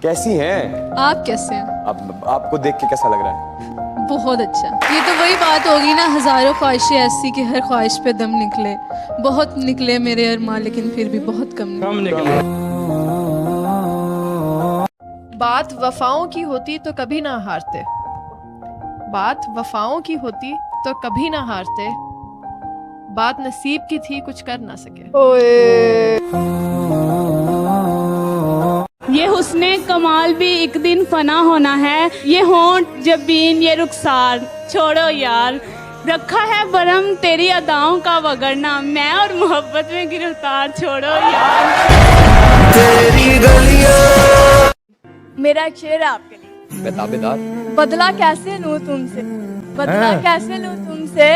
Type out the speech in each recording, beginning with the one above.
कैसी हैं आप कैसे हैं? अब आपको देख के कैसा लग रहा है? बहुत अच्छा। ये तो वही बात होगी ना, हजारों ख्वाहिशें ऐसी कि हर ख्वाहिश पे दम निकले। बहुत निकले मेरे अरमान, लेकिन फिर भी बहुत कम निकले। बात वफाओं की होती तो कभी ना हारते, बात वफाओं की होती तो कभी ना हारते, बात नसीब की थी कुछ कर ना सके। ये हुस्ने कमाल भी एक दिन फना होना है, ये होंठ जबीन ये रुखसार छोड़ो यार, रखा है बरम तेरी अदाओं का वगरना, मैं और मोहब्बत में गिरफ्तार छोड़ो यार। तेरी गलियां। मेरा एक शेर है आपके लिए। बेदार बदला कैसे लूं तुमसे, बदला कैसे लूं तुमसे,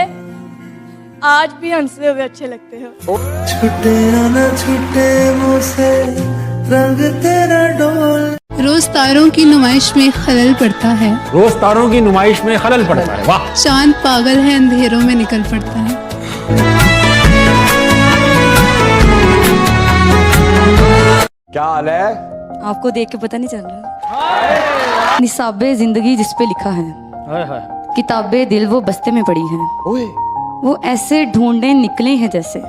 आज भी हंसते हुए अच्छे लगते हो। छुटे ना छुटे मुझसे रंग तेरा डोल। रोज तारों की नुमाइश में खलल पड़ता है, रोज तारों की नुमाइश में खलल पड़ता है। वाह। चांद पागल है अंधेरों में निकल पड़ता है। क्या हाल है? आपको देख के पता नहीं चल रहा? निसाबे जिंदगी जिस पे लिखा है, किताबे दिल वो बस्ते में पड़ी हैं, ओए वो ऐसे ढूंढे निकले हैं जैसे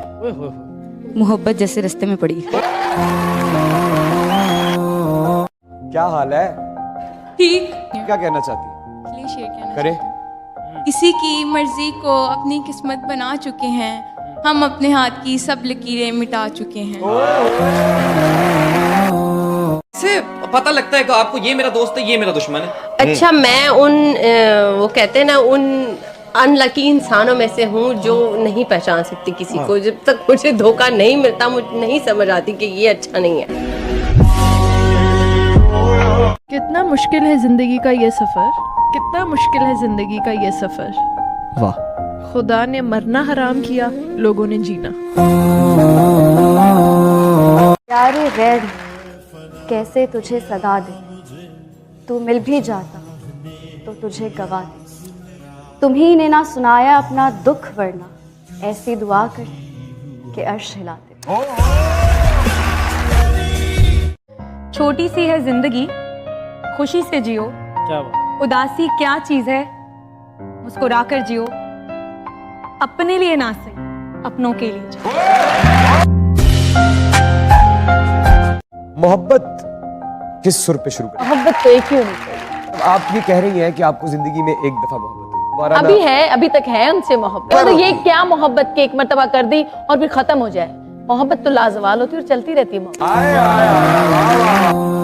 मोहब्बत जैसे रास्ते में पड़ी है। क्या हाल है? ठीक क्या कहना चाहती? करे किसी की मर्जी को अपनी किस्मत बना चुके हैं, हम अपने हाथ की सब लकीरें मिटा चुके हैं। से पता लगता है कि आपको ये मेरा दोस्त है, ये मेरा दुश्मन है। अच्छा, मैं उन वो कहते हैं ना, उन अनलकी इंसानों में से हूँ जो नहीं पहचान सकती किसी को। जब तक मुझे धोखा नहीं मिलता, मुझे नहीं समझ आती कि ये अच्छा नहीं है। कितना मुश्किल है जिंदगी का ये सफर, कितना मुश्किल है जिंदगी का ये सफर। वाह। खुदा ने मरना हराम किया, लोगों ने जीना। प्यारे गैर कैसे तुझे सदा दे, तू मिल भी जाता तो तुझे गवा दे। तुम्ही ने ना सुनाया अपना दुख, वरना ऐसी दुआ कर कि अर्श हिलाते। छोटी सी है जिंदगी, खुशी से जियो। उदासी क्या चीज है, मुस्कुरा कर जियो। अपने लिए ना सही, अपनों के लिए जियो। मोहब्बत किस सुर पे शुरू करें? मोहब्बत तो एक ही होनी चाहिए। आप ये कह रही हैं कि आपको जिंदगी में एक दफा मोहब्बत हुई, दोबारा अभी है, अभी तक है उनसे मोहब्बत। तो ये क्या मोहब्बत के एक मर्तबा कर दी और फिर खत्म हो जाए? मोहब्बत तो लाजवाल होती है और चलती रहती है। आए, आए, आए, आए, आए, आए, आए,